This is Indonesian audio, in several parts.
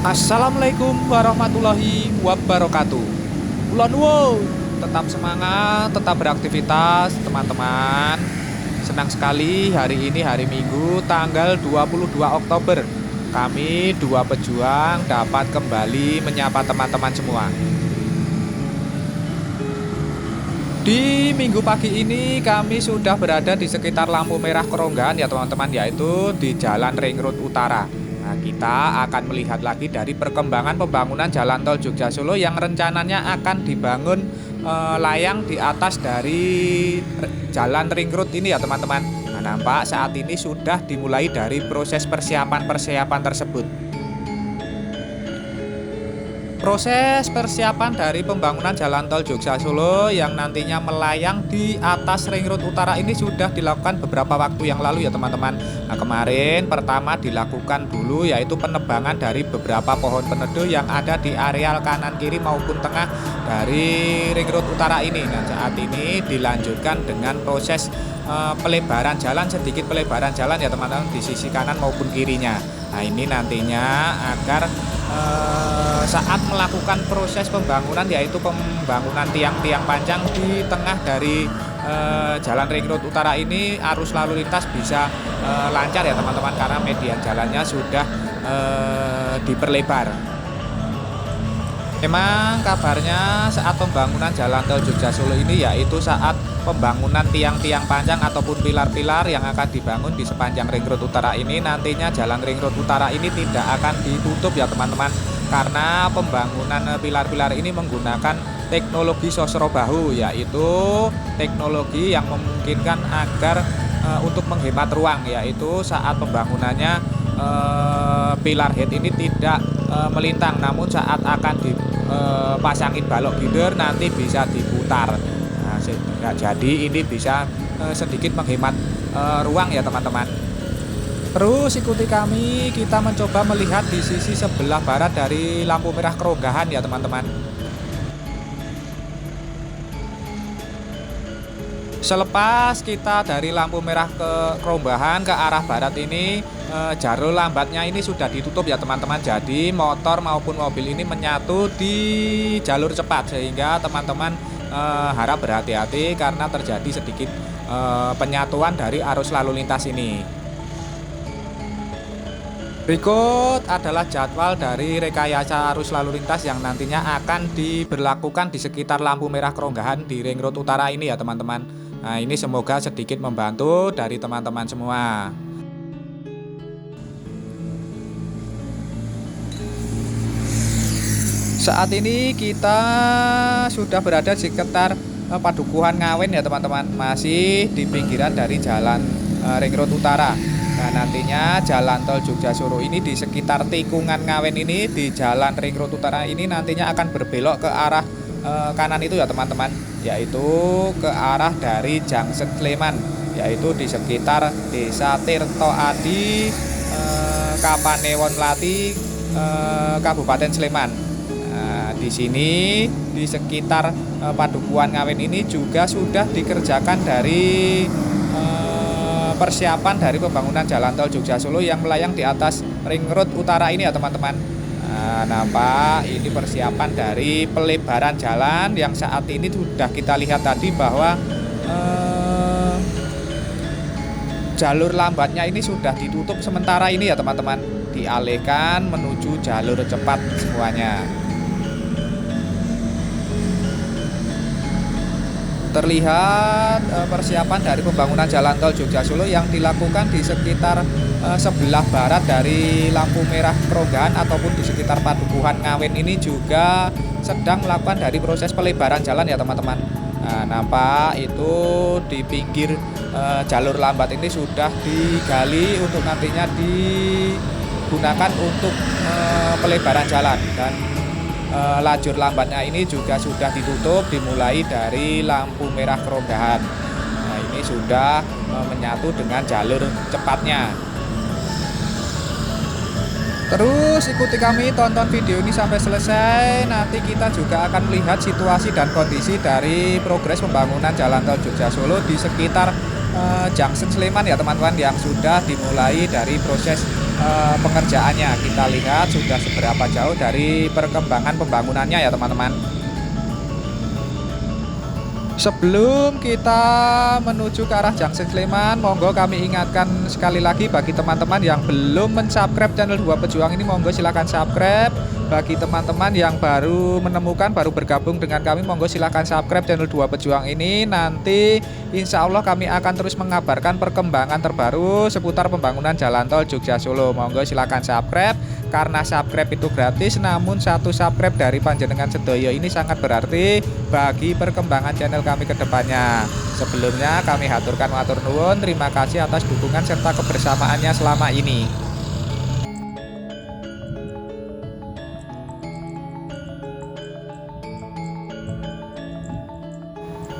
Assalamualaikum warahmatullahi wabarakatuh. Kula nuwun, tetap semangat, tetap beraktivitas, teman-teman. Senang sekali hari ini hari Minggu tanggal 22 Oktober. Kami dua pejuang dapat kembali menyapa teman-teman semua. Di minggu pagi ini kami sudah berada di sekitar lampu merah Keronggan ya teman-teman, yaitu di Jalan Ring Road Utara. Nah, kita akan melihat lagi dari perkembangan pembangunan jalan tol Jogja Solo yang rencananya akan dibangun layang di atas dari jalan Ring Road ini ya teman-teman. Nah, nampak saat ini sudah dimulai dari proses persiapan-persiapan tersebut. Proses persiapan dari pembangunan jalan tol Jogja Solo yang nantinya melayang di atas Ring Road Utara ini sudah dilakukan beberapa waktu yang lalu ya teman-teman. Nah, kemarin pertama dilakukan dulu yaitu penebangan dari beberapa pohon peneduh yang ada di areal kanan kiri maupun tengah dari Ring Road Utara ini. Nah, saat ini dilanjutkan dengan proses pelebaran jalan, sedikit pelebaran jalan ya teman-teman di sisi kanan maupun kirinya. Nah, ini nantinya agar saat melakukan proses pembangunan yaitu pembangunan tiang-tiang panjang di tengah dari jalan Ring Road Utara ini arus lalu lintas bisa lancar ya teman-teman, karena median jalannya sudah diperlebar. Memang kabarnya saat pembangunan jalan tol Jogja Solo ini yaitu saat pembangunan tiang-tiang panjang ataupun pilar-pilar yang akan dibangun di sepanjang Ring Road Utara ini, nantinya jalan Ring Road Utara ini tidak akan ditutup ya teman-teman, karena pembangunan pilar-pilar ini menggunakan teknologi sosro bahu, yaitu teknologi yang memungkinkan agar untuk menghemat ruang, yaitu saat pembangunannya pilar head ini tidak melintang, namun saat akan dipasangin balok gider nanti bisa diputar. Nah, jadi ini bisa sedikit menghemat ruang ya teman-teman. Terus ikuti kami, kita mencoba melihat di sisi sebelah barat dari lampu merah Keronggahan ya teman-teman. Selepas kita dari lampu merah ke Kerombahan ke arah barat ini, jalur lambatnya ini sudah ditutup ya teman-teman. Jadi motor maupun mobil ini menyatu di jalur cepat, sehingga teman-teman harap berhati-hati karena terjadi sedikit penyatuan dari arus lalu lintas ini. Berikut adalah jadwal dari rekayasa arus lalu lintas yang nantinya akan diberlakukan di sekitar lampu merah Keronggahan di Ring Road Utara ini ya teman-teman. Nah, ini semoga sedikit membantu dari teman-teman semua. Saat ini kita sudah berada di sekitar Padukuhan Ngawen ya teman-teman, masih di pinggiran dari jalan Ring Road Utara. Nah, nantinya jalan tol Jogja Solo ini di sekitar tikungan Ngawen ini di jalan Ring Road Utara ini nantinya akan berbelok ke arah kanan itu ya teman-teman, yaitu ke arah dari Junction Sleman, yaitu di sekitar Desa Tirto Adi, Kapanewon Melati, Kabupaten Sleman. Nah, di sini di sekitar Padukuhan Ngawen ini juga sudah dikerjakan dari persiapan dari pembangunan jalan tol Jogja Solo yang melayang di atas Ring Road Utara ini ya teman-teman. Nah, nampak ini persiapan dari pelebaran jalan yang saat ini sudah kita lihat tadi bahwa jalur lambatnya ini sudah ditutup sementara ini ya teman-teman, dialihkan menuju jalur cepat semuanya. Terlihat persiapan dari pembangunan jalan tol Jogja Solo yang dilakukan di sekitar sebelah barat dari lampu merah Keronggahan ataupun di sekitar Padukuhan Ngawen ini juga sedang melakukan dari proses pelebaran jalan ya teman-teman. Nah, nampak itu di pinggir jalur lambat ini sudah digali untuk nantinya digunakan untuk pelebaran jalan, dan lajur lambatnya ini juga sudah ditutup dimulai dari lampu merah Keronggahan. Nah, ini sudah menyatu dengan jalur cepatnya. Terus ikuti kami, tonton video ini sampai selesai. Nanti kita juga akan melihat situasi dan kondisi dari progres pembangunan jalan tol Jogja Solo di sekitar Junction Sleman ya teman-teman, yang sudah dimulai dari proses pengerjaannya. Kita lihat sudah seberapa jauh dari perkembangan pembangunannya ya teman-teman. Sebelum kita menuju ke arah Junction Sleman, monggo kami ingatkan sekali lagi bagi teman-teman yang belum mensubscribe channel Dua Pejuang ini, monggo silahkan subscribe. Bagi teman-teman yang baru menemukan, baru bergabung dengan kami, monggo silahkan subscribe channel Dua Pejuang ini. Nanti insya Allah kami akan terus mengabarkan perkembangan terbaru seputar pembangunan jalan tol Jogja Solo. Monggo silahkan subscribe, karena subscribe itu gratis, namun satu subscribe dari panjenengan sedoyo ini sangat berarti bagi perkembangan channel kami ke depannya. Sebelumnya kami haturkan matur nuwun, terima kasih atas dukungan serta kebersamaannya selama ini.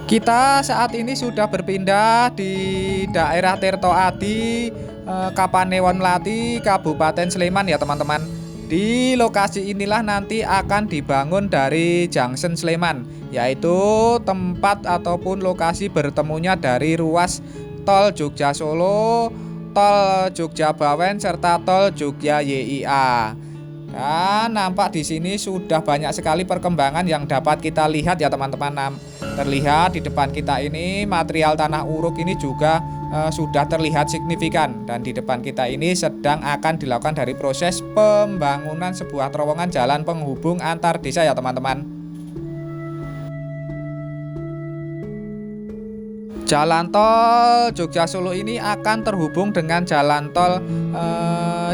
Kita saat ini sudah berpindah di daerah Tirto Adi, Kapanewon Melati, Kabupaten Sleman ya teman-teman. Di lokasi inilah nanti akan dibangun dari Junction Sleman, yaitu tempat ataupun lokasi bertemunya dari ruas tol Jogja Solo, tol Jogja Bawen serta tol Jogja YIA. Nah, nampak di sini sudah banyak sekali perkembangan yang dapat kita lihat ya teman-teman. Terlihat di depan kita ini material tanah uruk ini juga sudah terlihat signifikan, dan di depan kita ini sedang akan dilakukan dari proses pembangunan sebuah terowongan jalan penghubung antar desa ya teman-teman. Jalan tol Jogja Solo ini akan terhubung dengan jalan tol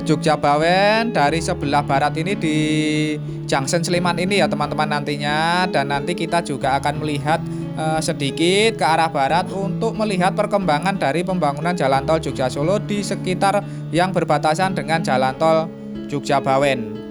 Jogja Bawen dari sebelah barat ini di Junction Sleman ini ya teman-teman nantinya. Dan nanti kita juga akan melihat sedikit ke arah barat untuk melihat perkembangan dari pembangunan jalan tol Jogja Solo di sekitar yang berbatasan dengan jalan tol Jogja Bawen.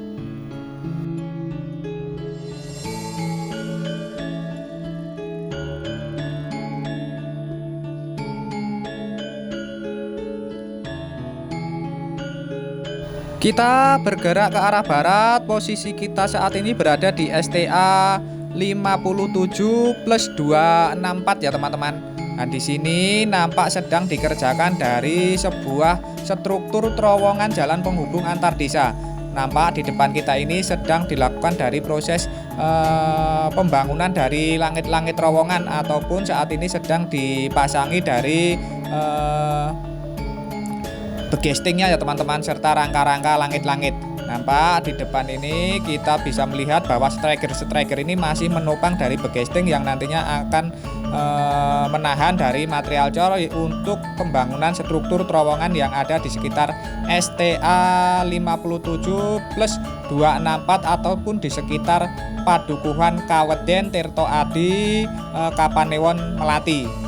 Kita bergerak ke arah barat. Posisi kita saat ini berada di STA 57+264 ya teman-teman. Nah, di sini nampak sedang dikerjakan dari sebuah struktur terowongan jalan penghubung antar desa. Nampak di depan kita ini sedang dilakukan dari proses pembangunan dari langit-langit terowongan, ataupun saat ini sedang dipasangi dari begestingnya ya teman-teman, serta rangka-rangka langit-langit. Nampak di depan ini kita bisa melihat bahwa striker ini masih menopang dari begesting yang nantinya akan menahan dari material cor untuk pembangunan struktur terowongan yang ada di sekitar STA 57+264 ataupun di sekitar Padukuhan Kaweden Tirto Adi, Kapanewon Melati.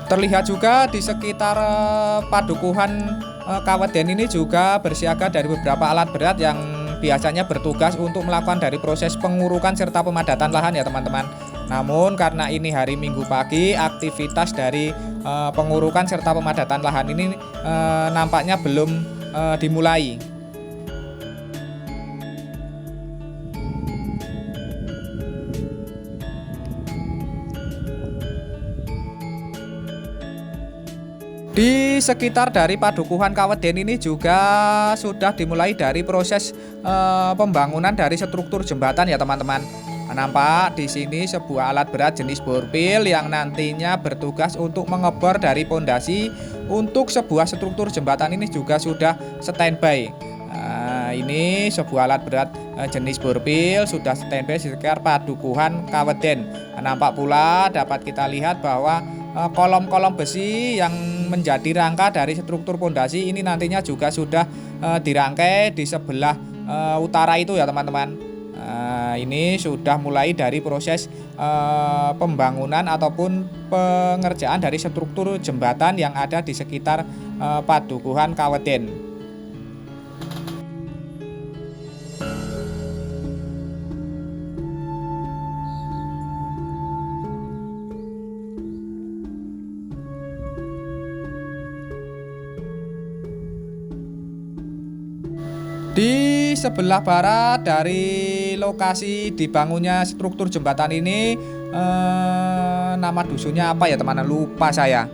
Terlihat juga di sekitar Padukuhan Kaweden ini juga bersiaga dari beberapa alat berat yang biasanya bertugas untuk melakukan dari proses pengurukan serta pemadatan lahan ya teman-teman. Namun karena ini hari Minggu pagi, aktivitas dari pengurukan serta pemadatan lahan ini nampaknya belum dimulai. Di sekitar dari Padukuhan Kaweden ini juga sudah dimulai dari proses pembangunan dari struktur jembatan ya teman-teman. Nampak di sini sebuah alat berat jenis borpil yang nantinya bertugas untuk mengebor dari pondasi untuk sebuah struktur jembatan ini juga sudah standby. Ini sebuah alat berat jenis borpil sudah standby di sekitar Padukuhan Kaweden. Nampak pula dapat kita lihat bahwa kolom-kolom besi yang menjadi rangka dari struktur pondasi ini nantinya juga sudah dirangkai di sebelah utara itu ya teman-teman. Ini sudah mulai dari proses pembangunan ataupun pengerjaan dari struktur jembatan yang ada di sekitar Padukuhan Kaweden. Di sebelah barat dari lokasi dibangunnya struktur jembatan ini, nama dusunnya apa ya teman-teman, lupa saya.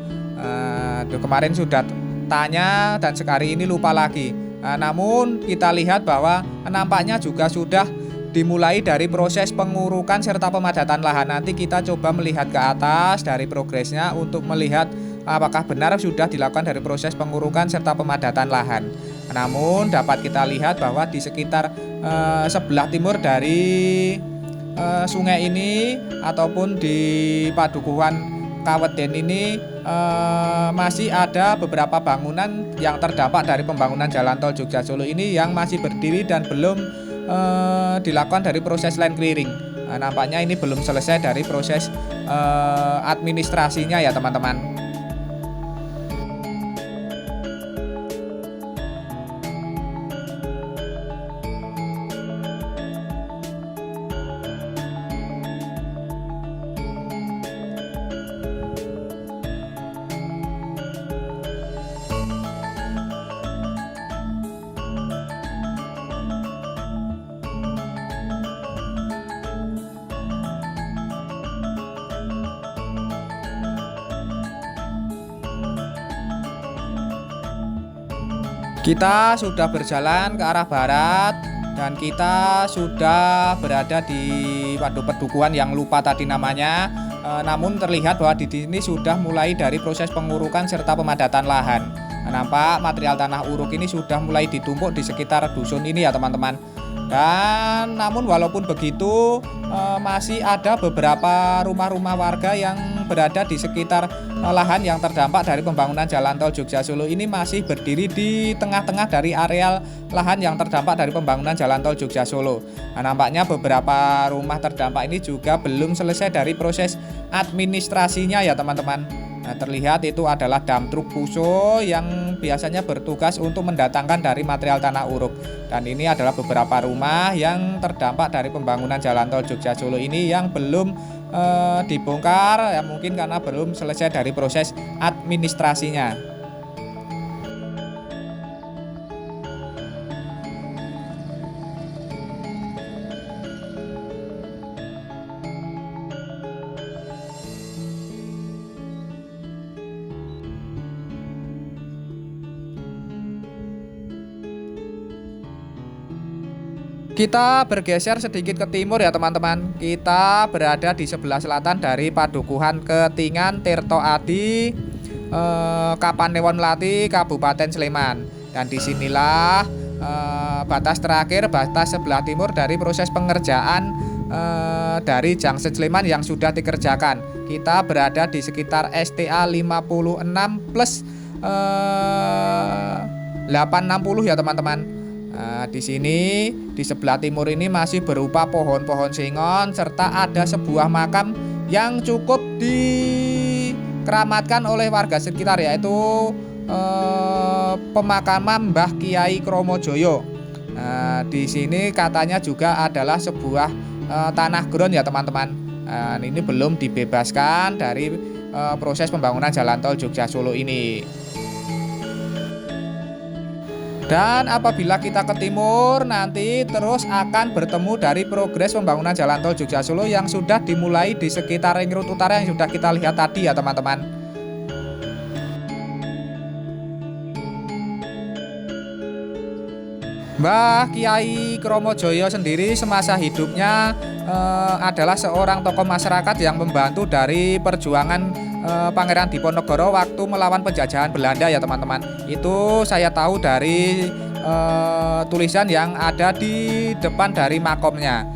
Kemarin sudah tanya dan sekali ini lupa lagi. Namun kita lihat bahwa nampaknya juga sudah dimulai dari proses pengurukan serta pemadatan lahan. Nanti kita coba melihat ke atas dari progresnya untuk melihat apakah benar sudah dilakukan dari proses pengurukan serta pemadatan lahan. Namun dapat kita lihat bahwa di sekitar sebelah timur dari sungai ini ataupun di Padukuhan Kaweden ini masih ada beberapa bangunan yang terdampak dari pembangunan jalan tol Jogja Solo ini yang masih berdiri dan belum dilakukan dari proses land clearing. Nampaknya ini belum selesai dari proses administrasinya ya teman-teman. Kita sudah berjalan ke arah barat dan kita sudah berada di Waduk Pedukuhan yang lupa tadi namanya. Namun terlihat bahwa di sini sudah mulai dari proses pengurukan serta pemadatan lahan. Nampak material tanah uruk ini sudah mulai ditumpuk di sekitar dusun ini ya teman-teman. Dan namun walaupun begitu masih ada beberapa rumah-rumah warga yang berada di sekitar lahan yang terdampak dari pembangunan jalan tol Jogja Solo ini masih berdiri di tengah-tengah dari areal lahan yang terdampak dari pembangunan jalan tol Jogja Solo. Nampaknya beberapa rumah terdampak ini juga belum selesai dari proses administrasinya ya teman-teman. Terlihat itu adalah dump truk Puso yang biasanya bertugas untuk mendatangkan dari material tanah uruk. Dan ini adalah beberapa rumah yang terdampak dari pembangunan jalan tol Jogja Solo ini yang belum dibongkar ya, mungkin karena belum selesai dari proses administrasinya. Kita bergeser sedikit ke timur ya teman-teman. Kita berada di sebelah selatan dari Padukuhan Ketingan Tirto Adi, Kapanewon Melati, Kabupaten Sleman. Dan disinilah batas terakhir, batas sebelah timur dari proses pengerjaan dari Junction Sleman yang sudah dikerjakan. Kita berada di sekitar STA 56 plus 860 ya teman-teman. Di sini di sebelah timur ini masih berupa pohon-pohon singon serta ada sebuah makam yang cukup dikeramatkan oleh warga sekitar, yaitu pemakaman Mbah Kiai Kromojoyo. Di sini katanya juga adalah sebuah tanah ground ya teman-teman. Ini belum dibebaskan dari proses pembangunan jalan tol Jogja Solo ini. Dan apabila kita ke timur, nanti terus akan bertemu dari progres pembangunan jalan tol Jogja Solo yang sudah dimulai di sekitar Ring Road Utara yang sudah kita lihat tadi ya teman-teman. Mbah Kiai Kromojoyo sendiri semasa hidupnya adalah seorang tokoh masyarakat yang membantu dari perjuangan Pangeran Diponegoro waktu melawan penjajahan Belanda ya teman-teman. Itu saya tahu dari tulisan yang ada di depan dari makomnya.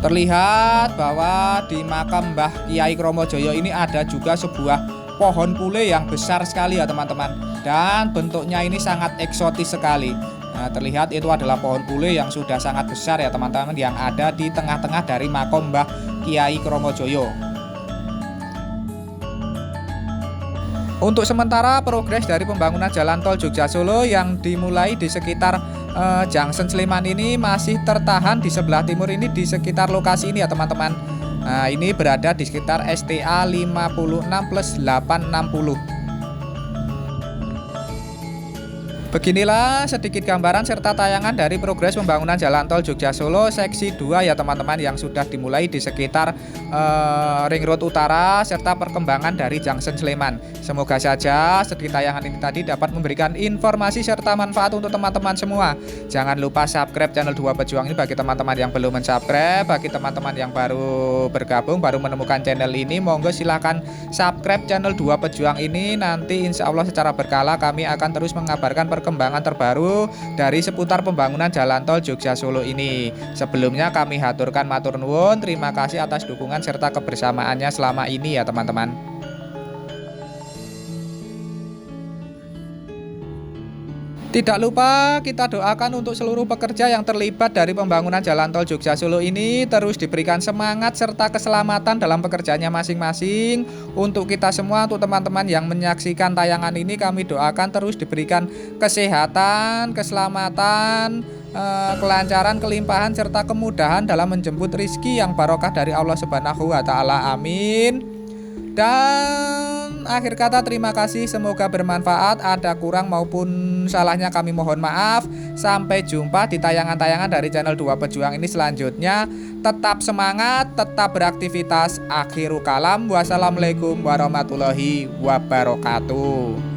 Terlihat bahwa di makam Mbah Kiai Kromojoyo ini ada juga sebuah pohon pule yang besar sekali ya teman-teman, dan bentuknya ini sangat eksotis sekali. Terlihat itu adalah pohon pule yang sudah sangat besar ya teman-teman, yang ada di tengah-tengah dari makom Mbah Kiai Kromojoyo. Untuk sementara progres dari pembangunan jalan tol Jogja Solo yang dimulai di sekitar Junction Sleman ini masih tertahan di sebelah timur ini, di sekitar lokasi ini ya teman-teman. Ini berada di sekitar STA 56 plus 860. Beginilah sedikit gambaran serta tayangan dari progres pembangunan Jalan Tol Jogja Solo seksi 2 ya teman-teman, yang sudah dimulai di sekitar Ring Road Utara serta perkembangan dari Junction Sleman. Semoga saja sedikit tayangan ini tadi dapat memberikan informasi serta manfaat untuk teman-teman semua. Jangan lupa subscribe channel 2 Pejuang ini bagi teman-teman yang belum mensubscribe. Bagi teman-teman yang baru bergabung, baru menemukan channel ini, monggo silahkan subscribe channel 2 Pejuang ini. Nanti insya Allah secara berkala kami akan terus mengabarkan perkembangan terbaru dari seputar pembangunan Jalan Tol Jogja Solo ini. Sebelumnya kami haturkan matur nuwun, terima kasih atas dukungan serta kebersamaannya selama ini ya teman-teman. Tidak lupa kita doakan untuk seluruh pekerja yang terlibat dari pembangunan Jalan Tol Jogja Solo ini terus diberikan semangat serta keselamatan dalam pekerjaannya masing-masing. Untuk kita semua, untuk teman-teman yang menyaksikan tayangan ini, kami doakan terus diberikan kesehatan, keselamatan, kelancaran, kelimpahan serta kemudahan dalam menjemput rizki yang barokah dari Allah Subhanahu wa Ta'ala. Amin. Dan akhir kata terima kasih, semoga bermanfaat. Ada kurang maupun salahnya kami mohon maaf. Sampai jumpa di tayangan-tayangan dari channel 2 Pejuang ini selanjutnya. Tetap semangat, tetap beraktivitas. Akhiru kalam, wassalamualaikum warahmatullahi wabarakatuh.